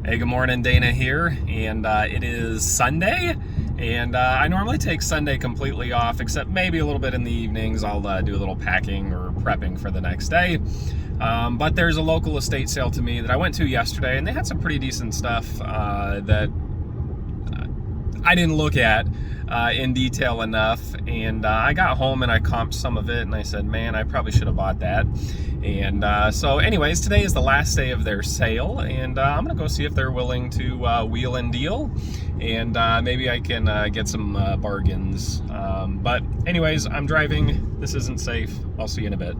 Hey, good morning, Dana here, and it is Sunday, and I normally take Sunday completely off, except maybe a little bit in the evenings. I'll do a little packing or prepping for the next day, but there's a local estate sale to me that I went to yesterday, and they had some pretty decent stuff that I didn't look at in detail enough, and I got home and I comped some of it, and I said, man, I probably should have bought that. And so anyways, today is the last day of their sale, and I'm gonna go see if they're willing to wheel and deal, and maybe I can get some bargains. But anyways, I'm driving. This isn't safe. I'll see you in a bit.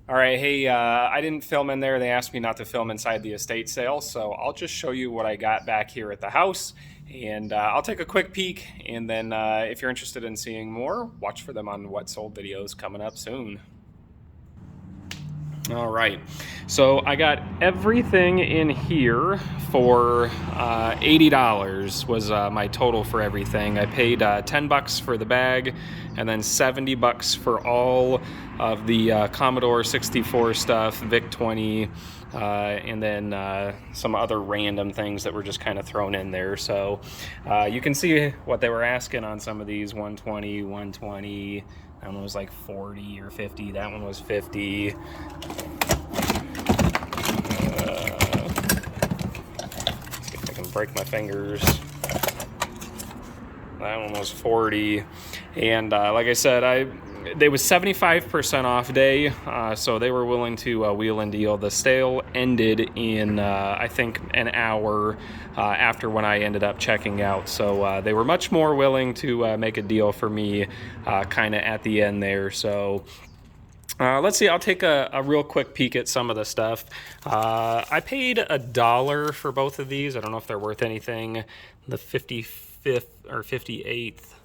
All right, hey, I didn't film in there. They asked me not to film inside the estate sale, so I'll just show you what I got back here at the house, and I'll take a quick peek, and then if you're interested in seeing more, watch for them on What Sold videos coming up soon. All right, so I got everything in here for $80 was my total for everything. I paid $10 for the bag, and then $70 for all of the Commodore 64 stuff, VIC-20, and then some other random things that were just kind of thrown in there. So you can see what they were asking on some of these. 120, 120. That one was like 40 or 50. That one was 50. Let's see if I can break my fingers. That one was 40. And like I said, they was 75% off day, so they were willing to wheel and deal. The sale ended in, I think, an hour after when I ended up checking out. So they were much more willing to make a deal for me kind of at the end there. So let's see, I'll take a real quick peek at some of the stuff. I paid $1 for both of these. I don't know if they're worth anything. The 55th or 58th.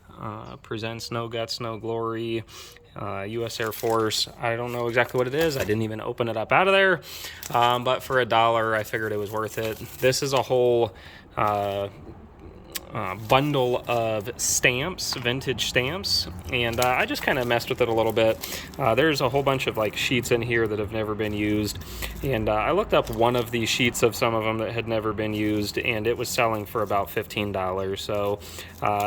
Presents No Guts, No Glory, U.S. Air Force. I don't know exactly what it is. I didn't even open it up out of there. But for $1, I figured it was worth it. This is a whole bundle of stamps, vintage stamps, and I just kind of messed with it a little bit. There's a whole bunch of like sheets in here that have never been used, and I looked up one of these sheets of some of them that had never been used, and it was selling for about $15. So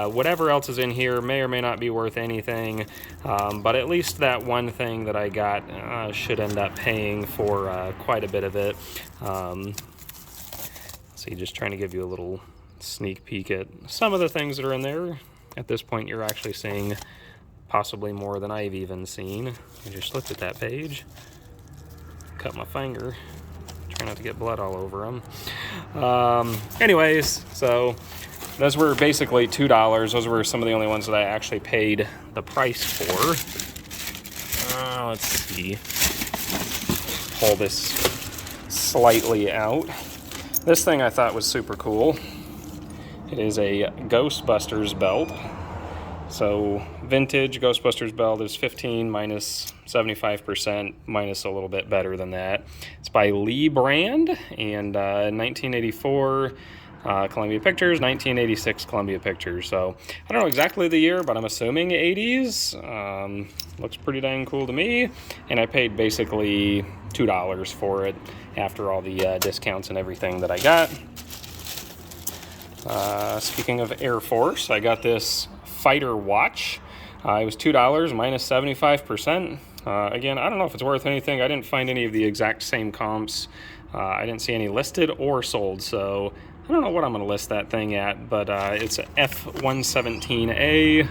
whatever else is in here may or may not be worth anything, but at least that one thing that I got should end up paying for quite a bit of it. So just trying to give you a little sneak peek at some of the things that are in there. At this point, you're actually seeing possibly more than I've even seen. I just looked at that page, cut my finger, try not to get blood all over them. Anyways, so those were basically $2. Those were some of the only ones that I actually paid the price for. Let's see, pull this slightly out. This thing I thought was super cool. It is a Ghostbusters belt. So vintage Ghostbusters belt is 15 minus 75% minus a little bit better than that. It's by Lee Brand, and 1984 Columbia Pictures, 1986 Columbia Pictures. So I don't know exactly the year, but I'm assuming 80s. Looks pretty dang cool to me, and I paid basically $2 for it after all the discounts and everything that I got. Speaking of Air Force, I got this fighter watch. It was $2 minus 75%. Again, I don't know if it's worth anything. I didn't find any of the exact same comps. I didn't see any listed or sold, so I don't know what I'm going to list that thing at, but it's a F-117A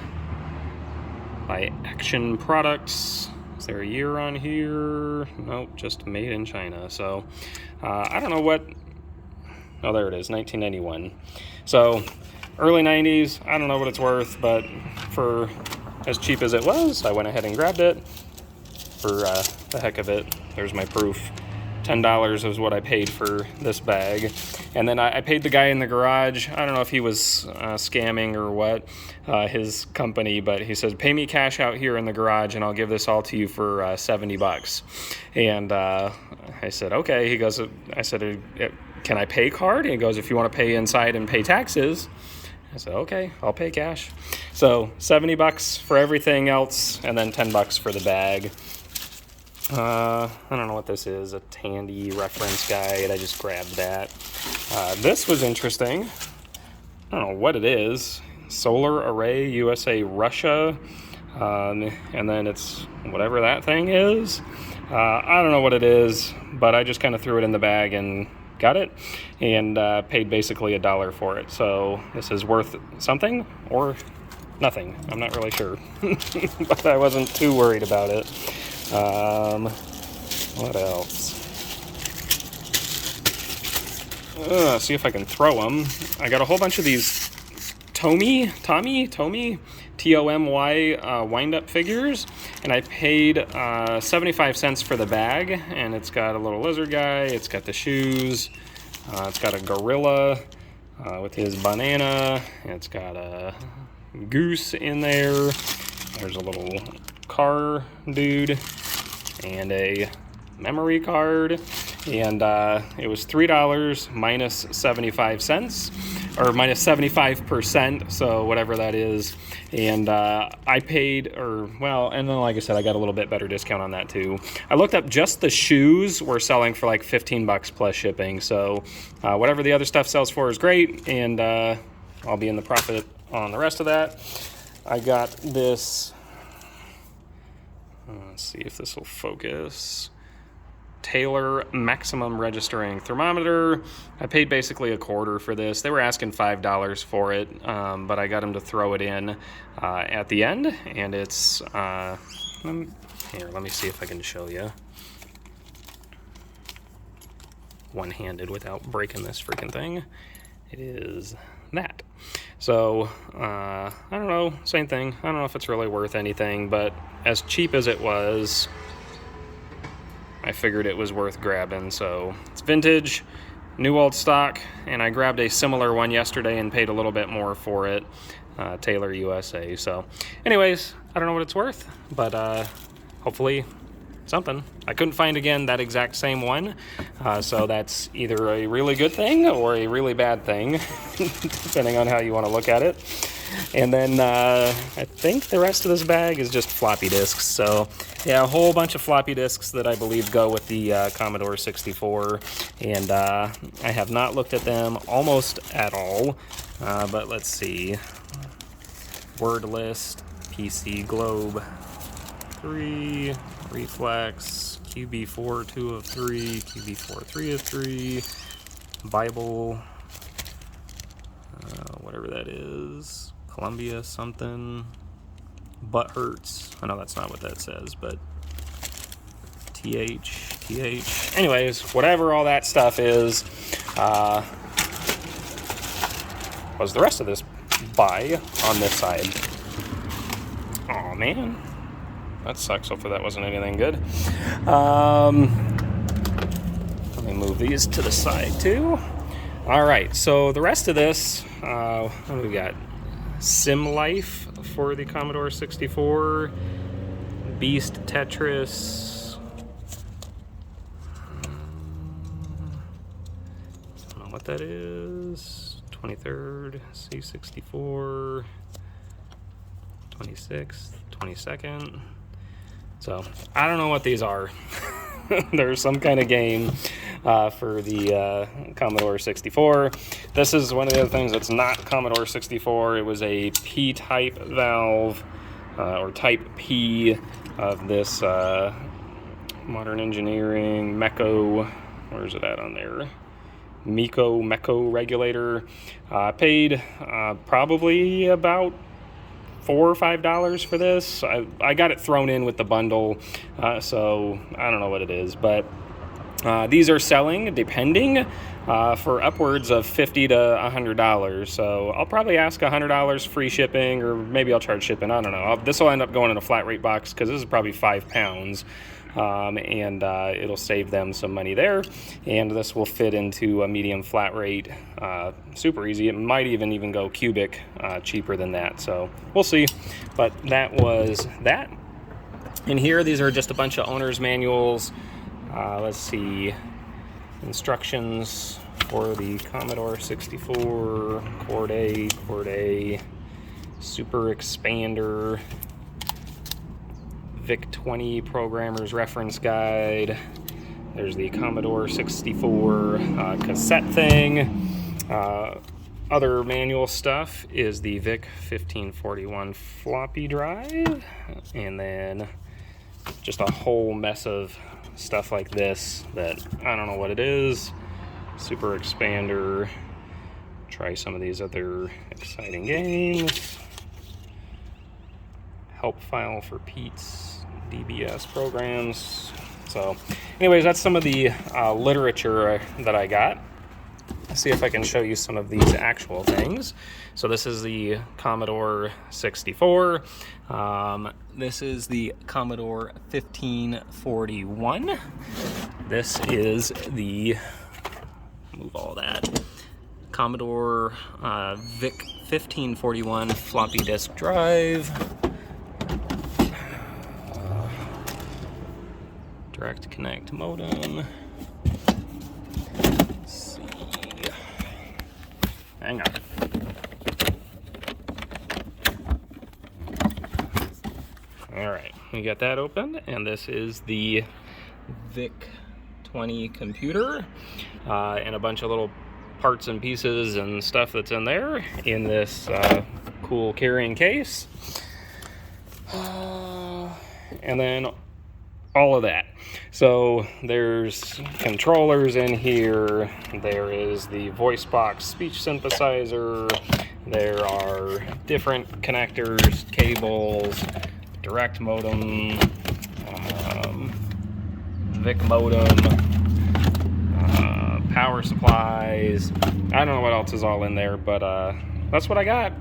by Action Products. Is there a year on here? Nope, just made in China. So I don't know what... Oh, there it is, 1991. So early 90s, I don't know what it's worth, but for as cheap as it was, I went ahead and grabbed it for the heck of it. There's my proof. $10 is what I paid for this bag. And then I paid the guy in the garage. I don't know if he was scamming or what, his company, but he said, pay me cash out here in the garage and I'll give this all to you for $70. And I said, okay. He goes, I said, can I pay card? And he goes, if you want to pay inside and pay taxes. I said, okay, I'll pay cash. So $70 for everything else, and then $10 for the bag. I don't know what this is, a Tandy reference guide. I just grabbed that. This was interesting. I don't know what it is. Solar Array USA Russia. And then it's whatever that thing is. I don't know what it is, but I just kind of threw it in the bag and got it, and paid basically $1 for it. So this is worth something or nothing. I'm not really sure, but I wasn't too worried about it. What else? See if I can throw them. I got a whole bunch of these Tommy, Tomy, T-O-M-Y wind-up figures, and I paid 75 cents for the bag, and it's got a little lizard guy, it's got the shoes, it's got a gorilla with his banana, it's got a goose in there, there's a little car dude, and a memory card, and it was $3 minus 75 cents, or minus 75%, so whatever that is, and I paid, and then like I said, I got a little bit better discount on that too. I looked up, just the shoes were selling for like 15 bucks plus shipping, so whatever the other stuff sells for is great, and I'll be in the profit on the rest of that. I got this, let's see if this will focus, Taylor maximum registering thermometer. I paid basically a quarter for this. They were asking $5 for it, but I got them to throw it in at the end, and it's here, let me see if I can show you one-handed without breaking this freaking thing. It is that. So I don't know, same thing. I don't know if it's really worth anything, but as cheap as it was, I figured it was worth grabbing. So it's vintage, new old stock, and I grabbed a similar one yesterday and paid a little bit more for it, Taylor USA. So anyways, I don't know what it's worth, but hopefully something. I couldn't find, again, that exact same one, so that's either a really good thing or a really bad thing, depending on how you want to look at it. And then I think the rest of this bag is just floppy disks. So yeah, a whole bunch of floppy disks that I believe go with the Commodore 64. And I have not looked at them almost at all. But let's see. Word list, PC Globe 3, Reflex, QB4 2 of 3, QB4 3 of 3, Bible, whatever that is. Columbia something, Butt Hurts. I know that's not what that says, but TH. Anyways, whatever all that stuff is, was the rest of this buy on this side. Oh man, that sucks. Hopefully that wasn't anything good. Let me move these to the side too. All right, so the rest of this, what do we got? Sim Life for the Commodore 64, Beast Tetris, I don't know what that is, 23rd, C64, 26th, 22nd, so I don't know what these are. There's some kind of game for the Commodore 64. This is one of the other things that's not Commodore 64. It was a P-type valve, or Type P of this Modern Engineering Meco. Where's it at on there? Meco regulator. Paid probably about $4 or $5 for this. I got it thrown in with the bundle, so I don't know what it is, but these are selling, depending, for upwards of $50 to $100. So I'll probably ask $100 free shipping, or maybe I'll charge shipping. I don't know. This will end up going in a flat rate box because this is probably 5 pounds. And it'll save them some money there, and this will fit into a medium flat rate, super easy. It might even go cubic, cheaper than that, so we'll see. But that was that. In here, these are just a bunch of owner's manuals. Let's see, instructions for the Commodore 64, Chord A, Super Expander, VIC-20 Programmer's Reference Guide. There's the Commodore 64 cassette thing. Other manual stuff is the VIC-1541 floppy drive, and then just a whole mess of stuff like this that I don't know what it is. Super expander. Try some of these other exciting games. Help file for Pete's DBS programs. So anyways, that's some of the literature that I got. Let's see if I can show you some of these actual things. So this is the Commodore 64. This is the Commodore 1541. This is the, move all that, Commodore VIC 1541 floppy disk drive. Direct connect modem. Hang on. All right, we got that open, and this is the VIC-20 computer, and a bunch of little parts and pieces and stuff that's in there in this cool carrying case. And then all of that. So there's controllers in here, there is the voice box speech synthesizer, there are different connectors, cables, direct modem, VIC modem, power supplies. I don't know what else is all in there, but that's what I got. I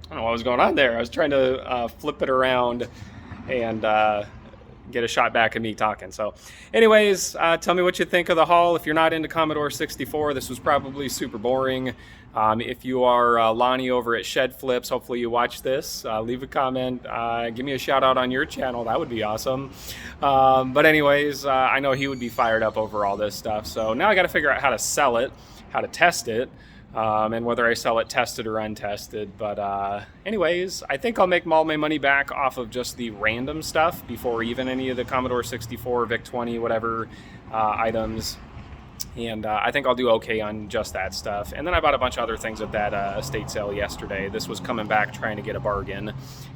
don't know what was going on there. I was trying to flip it around and get a shot back of me talking. So anyways, tell me what you think of the haul. If you're not into Commodore 64, this was probably super boring. If you are Lonnie over at Shed Flips, hopefully you watch this. Leave a comment. Give me a shout out on your channel. That would be awesome. But anyways, I know he would be fired up over all this stuff. So now I got to figure out how to sell it, how to test it, and whether I sell it tested or untested. But anyways, I think I'll make all my money back off of just the random stuff before even any of the Commodore 64, VIC-20, whatever items. And I think I'll do okay on just that stuff. And then I bought a bunch of other things at that estate sale yesterday. This was coming back trying to get a bargain.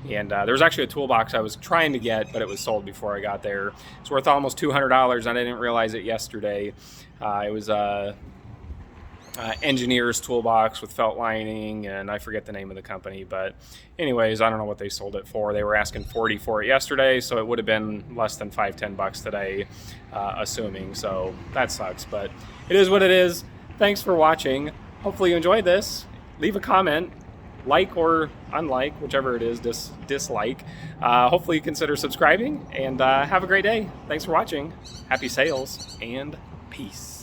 And there was actually a toolbox I was trying to get, but it was sold before I got there. It's worth almost $200, and I didn't realize it yesterday. It was engineer's toolbox with felt lining, and I forget the name of the company, but anyways, I don't know what they sold it for. They were asking $40 for it yesterday, so it would have been less than $5-10 today, assuming. So that sucks, but it is what it is. Thanks for watching. Hopefully you enjoyed this. Leave a comment, like or unlike, whichever it is, dislike. Hopefully consider subscribing, and have a great day. Thanks for watching. Happy sales and peace.